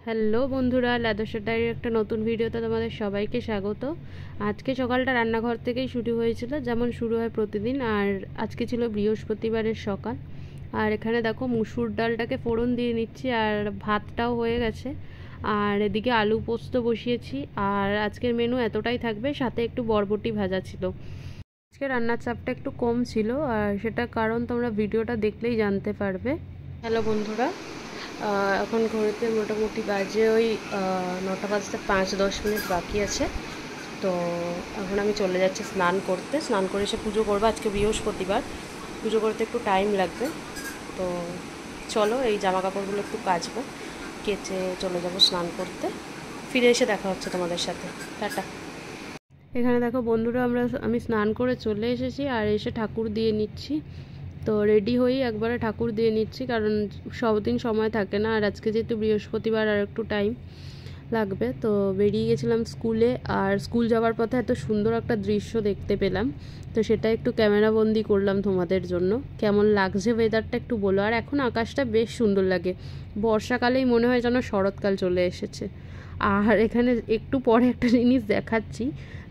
Hello বন্ধুরা, লাদোসা ডায়েরির একটা নতুন ভিডিওতে তোমাদের সবাইকে স্বাগত। আজকে সকালটা রান্নাঘর থেকেই শুরু হয়েছিল, যেমন শুরু হয় প্রতিদিন। আর আজকে ছিল বৃহস্পতিবারের সকাল। আর এখানে দেখো মুসুর ডালটাকে ফোড়ন দিয়ে নিচ্ছি, আর ভাতটাও হয়ে গেছে। আর এদিকে আলু পোস্ত বসিয়েছি। আর আজকের মেনু এতটাই থাকবে, সাথে একটু বরবটি ভাজা ছিল। আজকে রান্নার চাপটা একটু কম ছিল, আর সেটা কারণ তোমরা ভিডিওটা দেখলেই জানতে পারবে। হ্যালো বন্ধুরা, এখন ঘড়িতে মোটামুটি বাজে ওই 9টা বাজতে 5-10 মিনিট বাকি আছে। তো এখন আমি চলে যাচ্ছি স্নান করতে। স্নান করে এসে পুজো করবো। আজকে বৃহস্পতিবার, পুজো করতে একটু টাইম লাগবে। তো চলো, এই জামা কাপড়গুলো একটু কাচবো, কেচে চলে যাব স্নান করতে। ফিরে এসে দেখা হচ্ছে তোমাদের সাথে। টাটা। এখানে দেখো বন্ধুরা, আমি স্নান করে চলে এসেছি, আর এসে ঠাকুর দিয়ে নিচ্ছি। তো রেডি হয়েই একবারে ঠাকুর দিয়ে নিচ্ছি, কারণ সব দিন সময় থাকে না। আর আজকে যেহেতু বৃহস্পতিবার, আর একটু টাইম লাগবে। তো বেরিয়ে গেছিলাম স্কুলে, আর স্কুল যাওয়ার পথে এত সুন্দর একটা দৃশ্য দেখতে পেলাম, তো সেটা একটু ক্যামেরা বন্দি করলাম তোমাদের জন্য। কেমন লাগছে ওয়েদারটা একটু বলো। আর এখন আকাশটা বেশ সুন্দর লাগে, বর্ষাকালেই মনে হয় যেন শরৎকাল চলে এসেছে। আর এখানে একটু পরে একটা জিনিস দেখাচ্ছি।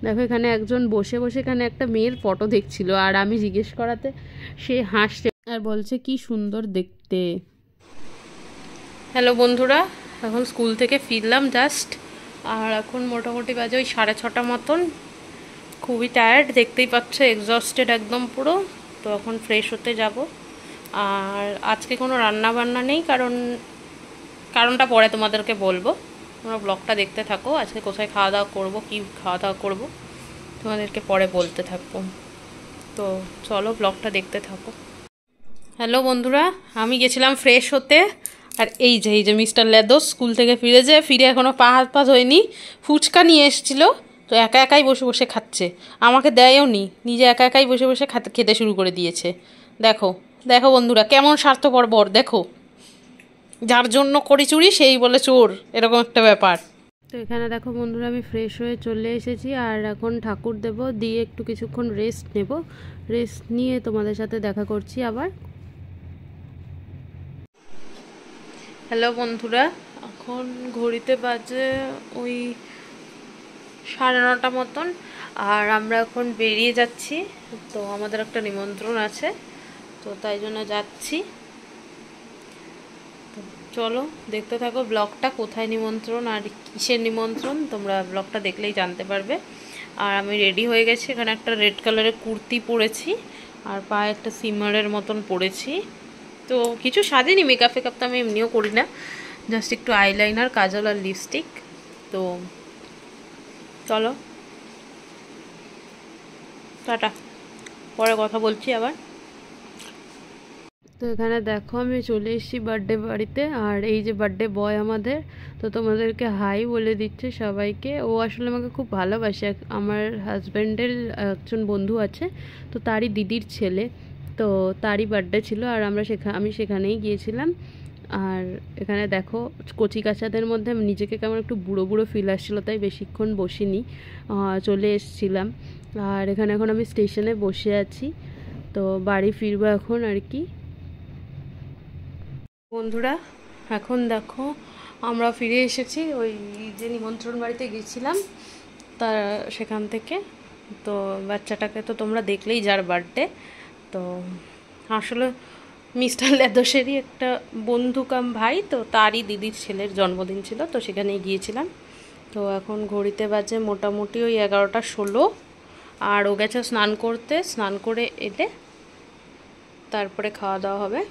দেখো, এখানে একজন বসে বসে এখানে একটা মেয়ের ফটো দেখছিল, আর আমি জিজ্ঞেস করাতে সে হাসছে আর বলছে কি সুন্দর দেখতে। হ্যালো বন্ধুরা, এখন স্কুল থেকে ফিরলাম জাস্ট। আর এখন মোটামুটি বাজে ওই 6:30 মতন। খুবই টায়ার্ড, দেখতেই পাচ্ছ, এক্সস্টেড একদম পুরো। তো এখন ফ্রেশ হতে যাব। আর আজকে কোনো রান্না বান্না নেই, কারণটা পরে তোমাদেরকে বলবো। তোমরা ব্লগটা দেখতে থাকো। আজকে কোথায় খাওয়া দাওয়া করবো, কী খাওয়া দাওয়া করবো, তোমাদেরকে পরে বলতে থাকবো। তো চলো, ব্লগটা দেখতে থাকো। হ্যালো বন্ধুরা, আমি গেছিলাম ফ্রেশ হতে। আর এই যে মিস্টার লেদোস স্কুল থেকে ফিরে এখনও পা হাত পা ধোয়নি। ফুচকা নিয়ে এসেছিলো, তো একা একাই বসে বসে খাচ্ছে। আমাকে দেয়ও নি, নিজে একা একাই বসে বসে খেতে শুরু করে দিয়েছে। দেখো দেখো বন্ধুরা, কেমন স্বার্থপর বর দেখো। যার জন্য করি চুরি সেই বলে চোর, এরকম একটা ব্যাপার। তো এখানে দেখো বন্ধুরা, আমি ফ্রেশ হয়ে চলে এসেছি। আর এখন ঠাকুর দেব, দিয়ে একটু কিছুক্ষণ রেস্ট নেব। রেস্ট নিয়ে তোমাদের সাথে দেখা করছি আবার। হ্যালো বন্ধুরা, এখন ঘড়িতে বাজে ওই 9:30 মতন। আর আমরা এখন বেরিয়ে যাচ্ছি। তো আমাদের একটা নিমন্ত্রণ আছে, তো তাই জন্য যাচ্ছি। তো চলো, দেখতে থাকো ব্লগটা। কোথায় নিমন্ত্রণ আর কিসের নিমন্ত্রণ, তোমরা ব্লগটা দেখলেই জানতে পারবে। আর আমি রেডি হয়ে গেছি। এখানে একটা রেড কালারের কুর্তি পরেছি, আর পায়ে একটা সিমারের মতন পরেছি। তো কিছু সাজিনি, মেকআপ ফেকআপ তো আমি এমনিও করি না, জাস্ট একটু আইলাইনার, কাজল আর লিপস্টিক। তো চলো, টাটা, পরে কথা বলছি আবার। তো এখানে দেখো, আমি চলে এসেছি বার্থডে বাড়িতে। আর এই যে বার্থডে বয় আমাদের, তো তোমাদেরকে হাই বলে দিচ্ছে সবাইকে। ও আসলে আমাকে খুব ভালোবাসে। আমার হাজব্যান্ডের একজন বন্ধু আছে, তো তারই দিদির ছেলে। তো তারই বার্থডে ছিল, আর আমি সেখানেই গিয়েছিলাম। আর এখানে দেখো, কচি কাচাদের মধ্যে নিজেকে কেমন একটু বুড়ো বুড়ো ফিল আসছিলো, তাই বেশিক্ষণ বসিনি, চলে এসেছিলাম। আর এখানে এখন আমি স্টেশনে বসে আছি, তো বাড়ি ফিরবো এখন আর কি। বন্ধুরা, এখন দেখো আমরা ফিরে এসেছি ওই যে নিমন্ত্রণ বাড়িতে গেছিলাম, তা সেখান থেকে। তো বাচ্চাটাকে তো তোমরা দেখলেই, যার বার্থডে। তো আসলে মিস্টার লেদোসেরই একটা বন্ধু কাম ভাই, তো তারই দিদির ছেলের জন্মদিন ছিল, তো সেখানেই গিয়েছিলাম। তো এখন ঘড়িতে বাজে মোটামুটি ওই 11:16। আর ও গেছে স্নান করতে, স্নান করে এলে তারপরে খাওয়া দাওয়া হবে।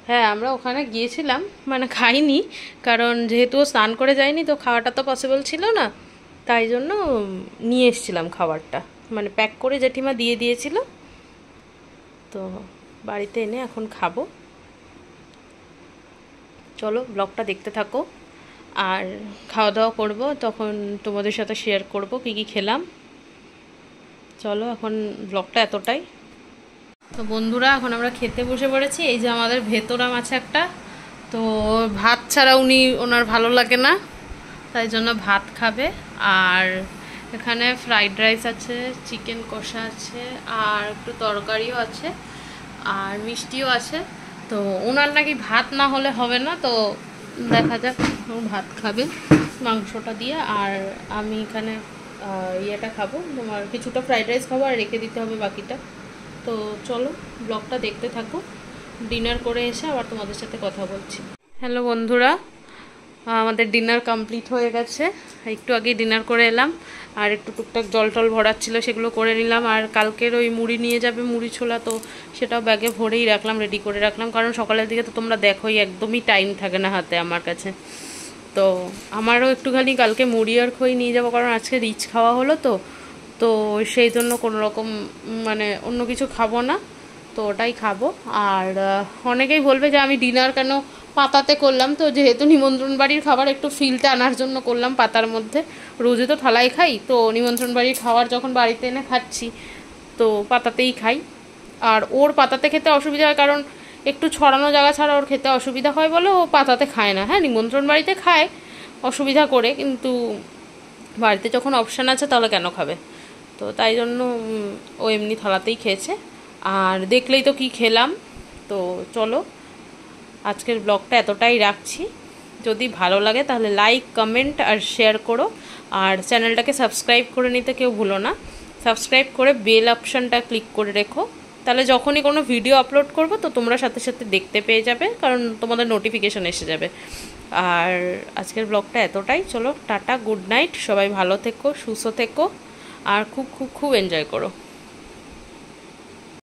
হ্যাঁ, আমরা ওখানে গিয়েছিলাম, মানে খাইনি, কারণ যেহেতু স্নান করে যায়নি, তো খাওয়াটা তো পসিবল ছিল না। তাই জন্য নিয়ে এসেছিলাম খাবারটা, মানে প্যাক করে জেঠিমা দিয়ে দিয়েছিল। তো বাড়িতে এনে এখন খাবো। চলো, ব্লগটা দেখতে থাকো। আর খাওয়া দাওয়া করবো, তখন তোমাদের সাথে শেয়ার করবো কী কী খেলাম। চলো, এখন ব্লগটা এতটাই। তো বন্ধুরা, এখন আমরা খেতে বসে পড়েছি। এই যে আমাদের ভেতরাম আছে একটা, তো ভাত ছাড়া ওনার ভালো লাগে না, তাই জন্য ভাত খাবে। আর এখানে ফ্রাইড রাইস আছে, চিকেন কষা আছে, আর একটু তরকারিও আছে, আর মিষ্টিও আছে। তো ওনার নাকি ভাত না হলে হবে না, তো দেখা যাক, ভাত খাবে মাংসটা দিয়ে, আর আমি এখানে ইয়েটা খাবো, তোমার কিছুটা ফ্রাইড রাইস খাবো, আর রেখে দিতে হবে বাকিটা। তো চলো ব্লগটা দেখতে থাকো, ডিনার করে এসে আবার তোমাদের সাথে কথা বলছি। হ্যালো বন্ধুরা, আমাদের ডিনার কমপ্লিট হয়ে গেছে, একটু আগে ডিনার করে এলাম, আর একটু টুকটাক জল টল ভরাচ্ছিল সেগুলো করে নিলাম। আর কালকের ওই মুড়ি নিয়ে যাবে, মুড়ি ছোলা, তো সেটাও ব্যাগে ভরেই রাখলাম, রেডি করে রাখলাম, কারণ সকালের দিকে তো তোমরা দেখোই একদমই টাইম থাকে না হাতে আমার কাছে। তো আমারও একটুখানি কালকে মুড়ি আর খই নিয়ে যাবো, কারণ আজকে রিচ খাওয়া হলো, তো তো সেই জন্য কোনো রকম মানে অন্য কিছু খাবো না, তো ওটাই খাবো। আর অনেকেই বলবে যে আমি ডিনার কেন পাতাতে করলাম, তো যেহেতু নিমন্ত্রণ বাড়ির খাবার একটু ফিলটা আনার জন্য করলাম পাতার মধ্যে। রোজে তো থালায় খাই, তো নিমন্ত্রণ বাড়ির খাবার যখন বাড়িতে এনে খাচ্ছি তো পাতাতেই খাই। আর ওর পাতাতে খেতে অসুবিধা হয়, কারণ একটু ছড়ানো জায়গা ছাড়া ওর খেতে অসুবিধা হয় বলে ও পাতাতে খায় না। হ্যাঁ, নিমন্ত্রণ বাড়িতে খায় অসুবিধা করে, কিন্তু বাড়িতে যখন অপশান আছে তাহলে কেন খাবে, তো তাই জন্য ও এমনি থালাতেই খেয়েছে। আর দেখলেই তো কি খেলাম। তো চলো আজকের ব্লগটা এতটাই রাখছি, যদি ভালো লাগে তাহলে লাইক, কমেন্ট আর শেয়ার করো, আর চ্যানেলটাকে সাবস্ক্রাইব করে নিতে কেউ ভুলো না। সাবস্ক্রাইব করে বেল অপশানটা ক্লিক করে রেখো, তাহলে যখনই কোনো ভিডিও আপলোড করবো তো তোমরা সাথে সাথে দেখতে পেয়ে যাবে, কারণ তোমাদের নোটিফিকেশান এসে যাবে। আর আজকের ব্লগটা এতটাই, চলো টাটা, গুড নাইট, সবাই ভালো থেকো, সুস্থ থেকো, আর খুব খুব খুব এনজয় করো।